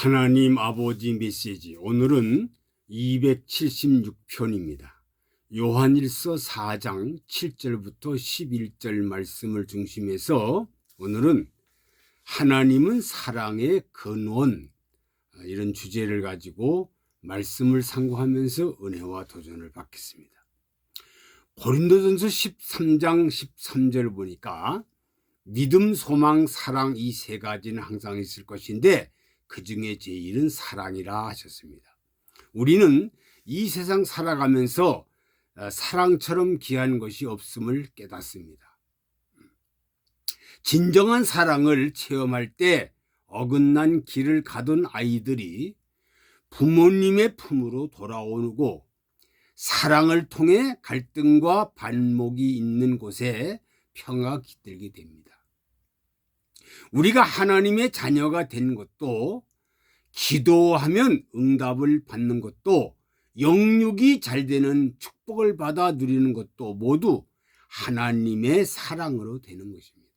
하나님 아버지 메시지, 오늘은 276편입니다. 요한일서 4장 7절부터 11절 말씀을 중심해서 오늘은 하나님은 사랑의 근원, 이런 주제를 가지고 말씀을 상고하면서 은혜와 도전을 받겠습니다. 고린도전서 13장 13절 보니까 믿음, 소망, 사랑, 이 세 가지는 항상 있을 것인데 그 중에 제일은 사랑이라 하셨습니다. 우리는 이 세상 살아가면서 사랑처럼 귀한 것이 없음을 깨닫습니다. 진정한 사랑을 체험할 때 어긋난 길을 가던 아이들이 부모님의 품으로 돌아오고 사랑을 통해 갈등과 반목이 있는 곳에 평화가 깃들게 됩니다. 우리가 하나님의 자녀가 된 것도, 기도하면 응답을 받는 것도, 영육이 잘 되는 축복을 받아 누리는 것도 모두 하나님의 사랑으로 되는 것입니다.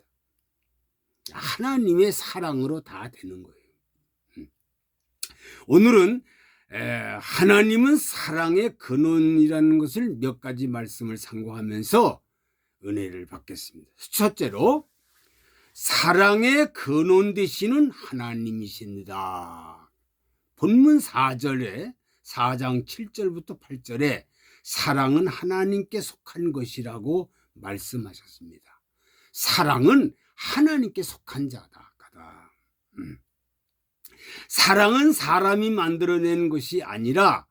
하나님의 사랑으로 다 되는 거예요. 오늘은 하나님은 사랑의 근원이라는 것을 몇 가지 말씀을 상고하면서 은혜를 받겠습니다. 첫째로, 사랑의 근원 되시는 하나님이십니다. 본문 4장 7절부터 8절에 사랑은 하나님께 속한 것이라고 말씀하셨습니다. 사랑은 하나님께 속한 자다. 사랑은 사람이 만들어낸 것이 아니라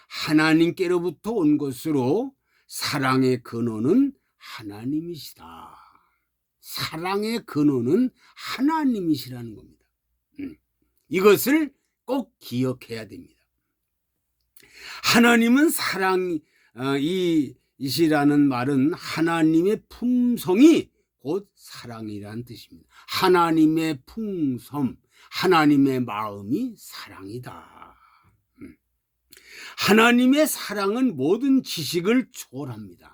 하나님께로부터 온 것으로 사랑의 근원은 하나님이시다. 사랑의 근원은 하나님이시라는 겁니다. 이것을 꼭 기억해야 됩니다. 하나님은 사랑이시라는 말은 하나님의 품성이 곧 사랑이라는 뜻입니다. 하나님의 품성, 하나님의 마음이 사랑이다. 하나님의 사랑은 모든 지식을 초월합니다.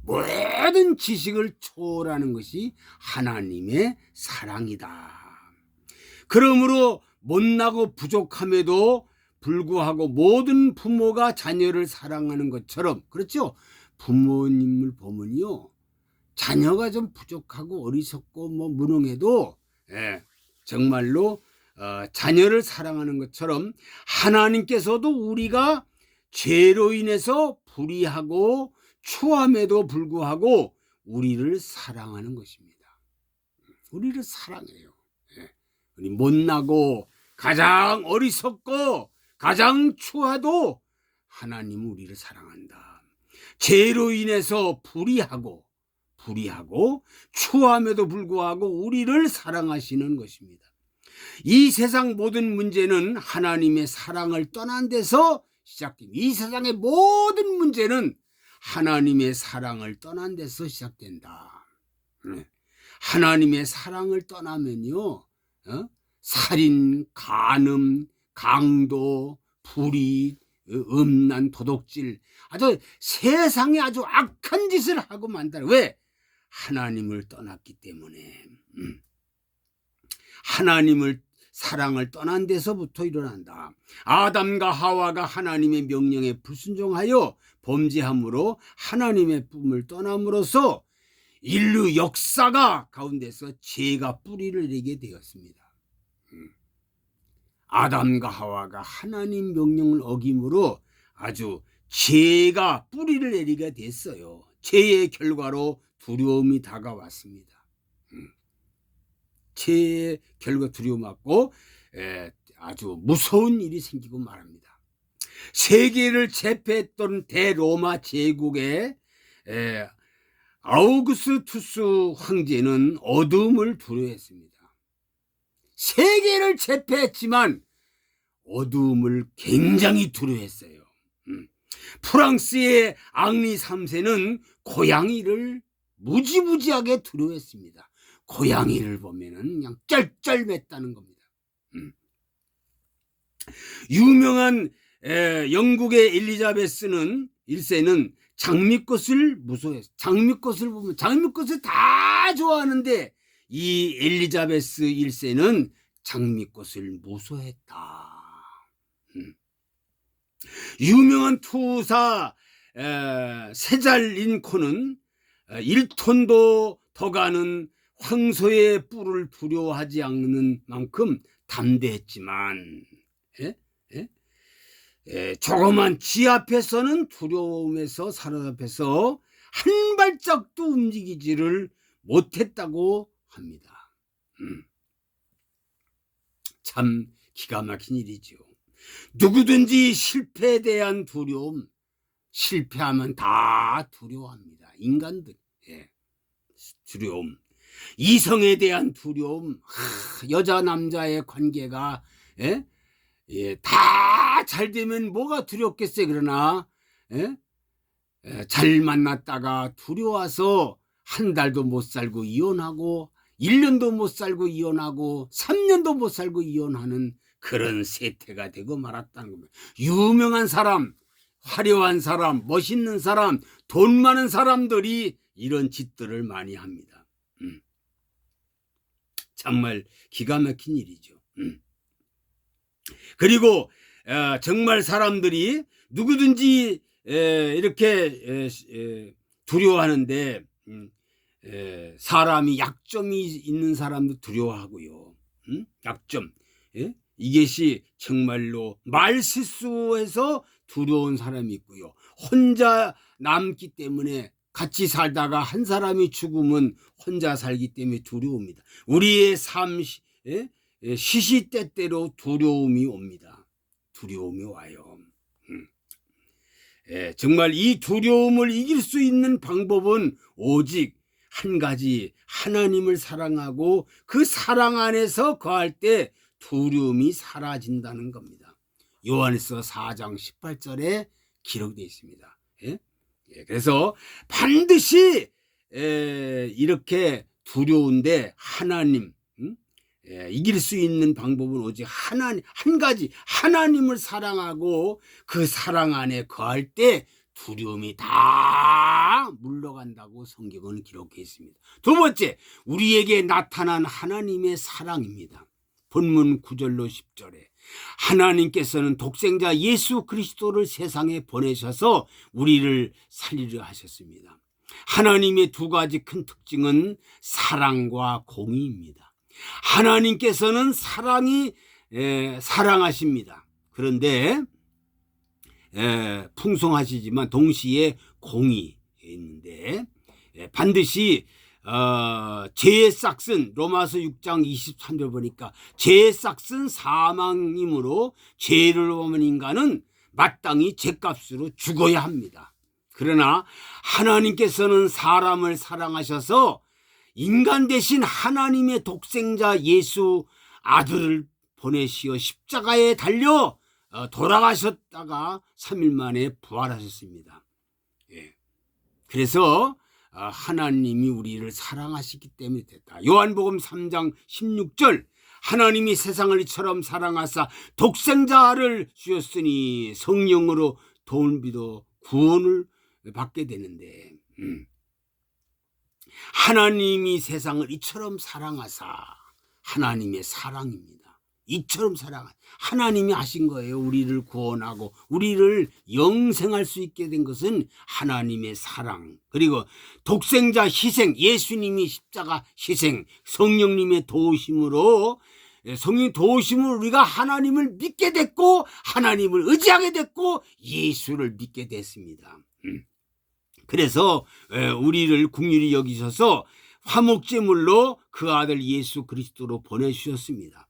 모든 지식을 초월하는 것이 하나님의 사랑이다. 그러므로 못나고 부족함에도 불구하고 모든 부모가 자녀를 사랑하는 것처럼, 그렇죠? 부모님을 보면요, 자녀가 좀 부족하고 어리석고 무능해도 정말로 자녀를 사랑하는 것처럼 하나님께서도 우리가 죄로 인해서 불의하고 추함에도 불구하고 우리를 사랑하는 것입니다. 우리를 사랑해요. 우리 못나고 가장 어리석고 가장 추하도 하나님은 우리를 사랑한다. 죄로 인해서 불의하고 추함에도 불구하고 우리를 사랑하시는 것입니다. 이 세상 모든 문제는 하나님의 사랑을 떠난 데서 시작됩니다. 이 세상의 모든 문제는 하나님의 사랑을 떠난 데서 시작된다. 하나님의 사랑을 떠나면요, 살인, 간음, 강도, 불의, 음란, 도둑질, 아주 세상에 아주 악한 짓을 하고 만다. 왜? 하나님을 떠났기 때문에. 하나님을 사랑을 떠난 데서부터 일어난다. 아담과 하와가 하나님의 명령에 불순종하여 범죄함으로 하나님의 품을 떠남으로써 인류 역사가 가운데서 죄가 뿌리를 내게 되었습니다. 아담과 하와가 하나님 명령을 어김으로 아주 죄가 뿌리를 내리게 됐어요. 죄의 결과로 두려움이 다가왔습니다. 죄의 결과 두려움 받고 아주 무서운 일이 생기고 말합니다. 세계를 제패했던 대로마 제국의 아우구스투스 황제는 어둠을 두려워했습니다. 세계를 제패했지만 어둠을 굉장히 두려워했어요. 프랑스의 앙리 3세는 고양이를 무지무지하게 두려워했습니다. 고양이를 보면은 그냥 쩔쩔맸다는 겁니다. 유명한 영국의 엘리자베스 1세는 장미꽃을 무서워했어요. 장미꽃을 보면 장미꽃을 다 좋아하는데 이 엘리자베스 1세는 장미꽃을 무서워했다. 유명한 투사 세잘 린컨은 1톤도 더 가는 황소의 뿔을 두려워하지 않는 만큼 담대했지만 조그만 쥐 앞에서는 두려움에서 사로잡혀서 한 발짝도 움직이지를 못했다고 합니다. 참 기가 막힌 일이죠. 누구든지 실패에 대한 두려움, 실패하면 다 두려워합니다. 인간들. 두려움. 이성에 대한 두려움, 여자 남자의 관계가 다 잘 되면 뭐가 두렵겠어요. 그러나 잘 만났다가 두려워서 한 달도 못 살고 이혼하고 1년도 못 살고 이혼하고 3년도 못 살고 이혼하는 그런 세태가 되고 말았다는 겁니다. 유명한 사람, 화려한 사람, 멋있는 사람, 돈 많은 사람들이 이런 짓들을 많이 합니다. 정말 기가 막힌 일이죠. 그리고 정말 사람들이 누구든지 이렇게 두려워하는데 사람이 약점이 있는 사람도 두려워하고요. 약점. 이것이 정말로 말실수해서 두려운 사람이 있고요. 혼자 남기 때문에 같이 살다가 한 사람이 죽으면 혼자 살기 때문에 두려웁니다. 우리의 삶 시시때때로 두려움이 옵니다. 두려움이 와요. 정말 이 두려움을 이길 수 있는 방법은 오직 한 가지, 하나님을 사랑하고 그 사랑 안에서 거할 때 두려움이 사라진다는 겁니다. 요한일서 4장 18절에 기록되어 있습니다. 그래서 반드시 이렇게 두려운데 하나님, 이길 수 있는 방법은 오직 한 가지, 하나님을 사랑하고 그 사랑 안에 거할 때 두려움이 다 물러간다고 성경은 기록해 있습니다. 두 번째, 우리에게 나타난 하나님의 사랑입니다. 본문 9절로 10절에 하나님께서는 독생자 예수 그리스도를 세상에 보내셔서 우리를 살리려 하셨습니다. 하나님의 두 가지 큰 특징은 사랑과 공의입니다. 하나님께서는 사랑하십니다. 그런데 풍성하시지만 동시에 공의 있는데 반드시 죄의 싹은 로마서 6장 23절 보니까 죄의 싹은 사망이므로 죄를 범한 인간은 마땅히 죄값으로 죽어야 합니다. 그러나 하나님께서는 사람을 사랑하셔서 인간 대신 하나님의 독생자 예수 아들을 보내시어 십자가에 달려 돌아가셨다가 3일 만에 부활하셨습니다. 그래서 하나님이 우리를 사랑하시기 때문에 됐다. 요한복음 3장 16절 하나님이 세상을 이처럼 사랑하사 독생자를 주셨으니 성령으로 도움을 빌어 구원을 받게 되는데 하나님이 세상을 이처럼 사랑하사 하나님의 사랑입니다. 이처럼 하나님이 하신 거예요. 우리를 구원하고 우리를 영생할 수 있게 된 것은 하나님의 사랑, 그리고 독생자 희생, 예수님이 십자가 희생, 성령님의 도우심으로 우리가 하나님을 믿게 됐고 하나님을 의지하게 됐고 예수를 믿게 됐습니다. 그래서 우리를 긍휼히 여기셔서 화목제물로 그 아들 예수 그리스도로 보내주셨습니다.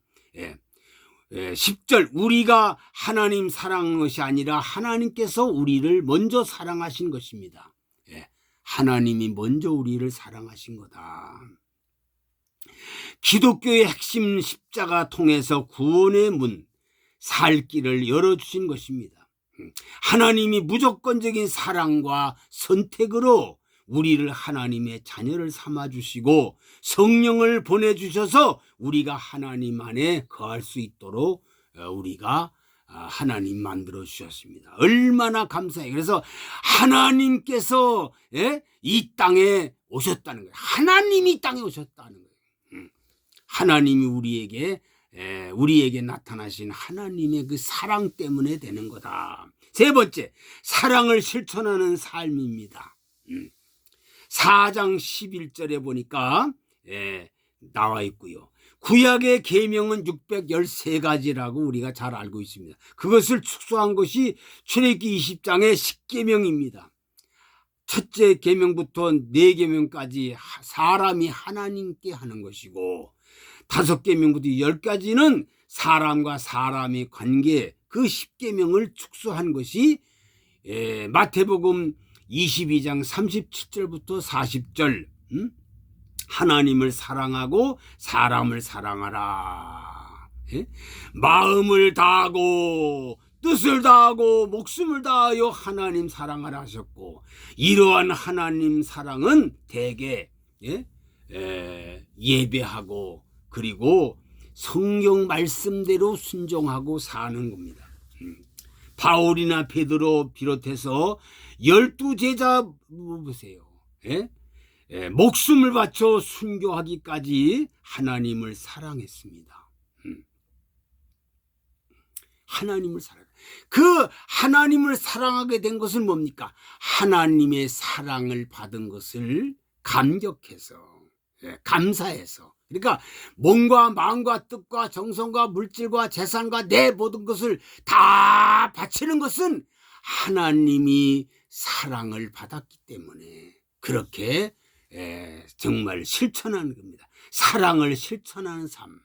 10절 우리가 하나님 사랑한 것이 아니라 하나님께서 우리를 먼저 사랑하신 것입니다. 하나님이 먼저 우리를 사랑하신 거다. 기독교의 핵심 십자가 통해서 구원의 문, 살 길을 열어주신 것입니다. 하나님이 무조건적인 사랑과 선택으로 우리를 하나님의 자녀를 삼아주시고 성령을 보내주셔서 우리가 하나님 안에 거할 수 있도록 우리가 하나님 만들어 주셨습니다. 얼마나 감사해요. 그래서 하나님께서 이 땅에 오셨다는 거예요. 하나님이 이 땅에 오셨다는 거예요. 하나님이 우리에게 우리에게 나타나신 하나님의 그 사랑 때문에 되는 거다. 세 번째, 사랑을 실천하는 삶입니다. 4장 11절에 보니까 나와 있고요. 구약의 계명은 613가지라고 우리가 잘 알고 있습니다. 그것을 축소한 것이 출애굽기 20장의 10계명입니다. 첫째 계명부터 4계명까지 사람이 하나님께 하는 것이고, 5계명부터 10가지는 사람과 사람의 관계, 그 10계명을 축소한 것이 마태복음 22장 37절부터 40절, 하나님을 사랑하고 사람을 사랑하라. 마음을 다하고 뜻을 다하고 목숨을 다하여 하나님 사랑하라 하셨고, 이러한 하나님 사랑은 대개 예배하고 그리고 성경 말씀대로 순종하고 사는 겁니다. 바울이나 베드로 비롯해서 12제자 보세요. 목숨을 바쳐 순교하기까지 하나님을 사랑했습니다. 하나님을 사랑. 그 하나님을 사랑하게 된 것은 뭡니까? 하나님의 사랑을 받은 것을 감격해서, 감사해서. 그러니까 몸과 마음과 뜻과 정성과 물질과 재산과 내 모든 것을 다 바치는 것은 하나님이 사랑을 받았기 때문에 그렇게 정말 실천하는 겁니다. 사랑을 실천하는 삶.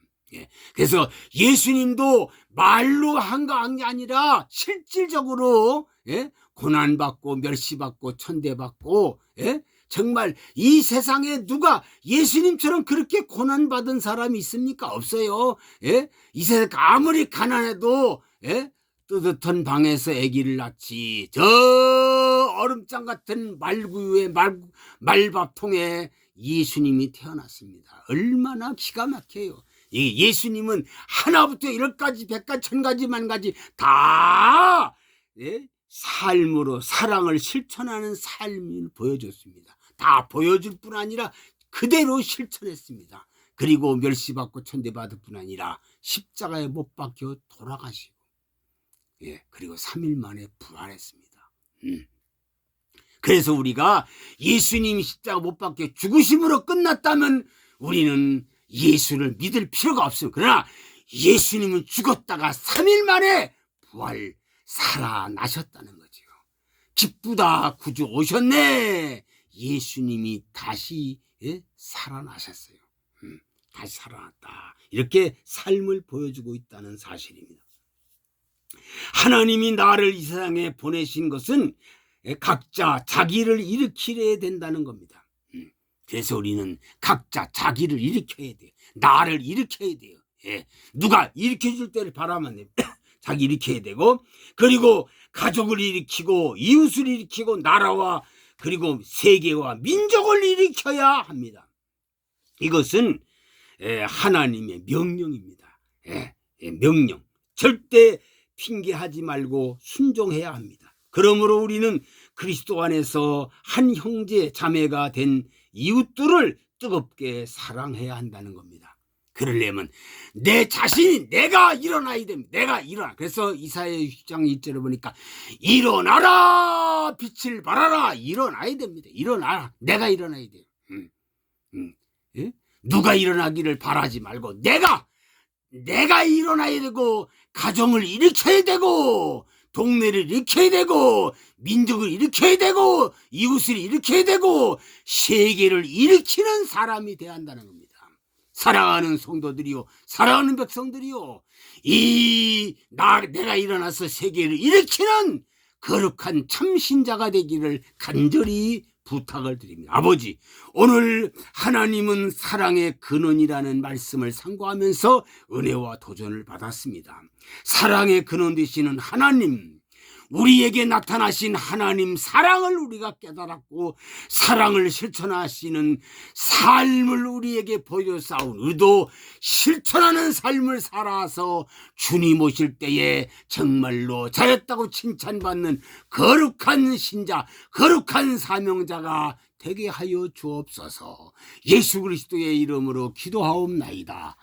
그래서 예수님도 말로 한 게 아니라 실질적으로 고난받고 멸시받고 천대받고, 정말 이 세상에 누가 예수님처럼 그렇게 고난받은 사람이 있습니까? 없어요. 이 세상 아무리 가난해도 뜨뜻한 방에서 아기를 낳지, 저 얼음장 같은 말구유에 말밥통에 예수님이 태어났습니다. 얼마나 기가 막혀요. 예수님은 하나부터 10가지 100가지 1000가지 만가지 다 삶으로 사랑을 실천하는 삶을 보여줬습니다. 다 보여줄 뿐 아니라 그대로 실천했습니다. 그리고 멸시받고 천대받을 뿐 아니라 십자가에 못 박혀 돌아가시고, 그리고 3일 만에 부활했습니다. 그래서 우리가 예수님이 십자가 못 박혀 죽으심으로 끝났다면 우리는 예수를 믿을 필요가 없습니다. 그러나 예수님은 죽었다가 3일 만에 부활 살아나셨다는 거죠. 기쁘다, 구주 오셨네. 예수님이 다시 살아나셨어요. 다시 살아났다. 이렇게 삶을 보여주고 있다는 사실입니다. 하나님이 나를 이 세상에 보내신 것은 각자 자기를 일으키려야 된다는 겁니다. 그래서 우리는 각자 자기를 일으켜야 돼요. 나를 일으켜야 돼요. 누가 일으켜줄 때를 바라면 돼요. 자기 일으켜야 되고, 그리고 가족을 일으키고 이웃을 일으키고 나라와 그리고 세계와 민족을 일으켜야 합니다. 이것은 하나님의 명령입니다. 명령. 절대 핑계하지 말고 순종해야 합니다. 그러므로 우리는 그리스도 안에서 한 형제 자매가 된 이웃들을 뜨겁게 사랑해야 한다는 겁니다. 그러려면 내 자신이 내가 일어나야 됩니다. 내가 일어나. 그래서 이사야 6장 1절에 보니까 일어나라 빛을 발하라. 일어나야 됩니다. 일어나라. 내가 일어나야 돼요. 누가 일어나기를 바라지 말고 내가 일어나야 되고, 가정을 일으켜야 되고, 동네를 일으켜야 되고, 민족을 일으켜야 되고, 이웃을 일으켜야 되고, 세계를 일으키는 사람이 돼야 한다는 겁니다. 사랑하는 성도들이요, 사랑하는 백성들이요, 내가 일어나서 세계를 일으키는 거룩한 참신자가 되기를 간절히 부탁을 드립니다. 아버지, 오늘 하나님은 사랑의 근원이라는 말씀을 상고하면서 은혜와 도전을 받았습니다. 사랑의 근원 되시는 하나님, 우리에게 나타나신 하나님 사랑을 우리가 깨달았고, 사랑을 실천하시는 삶을 우리에게 보여싸운 의도, 실천하는 삶을 살아서 주님 오실 때에 정말로 잘했다고 칭찬받는 거룩한 신자, 거룩한 사명자가 되게 하여 주옵소서. 예수 그리스도의 이름으로 기도하옵나이다.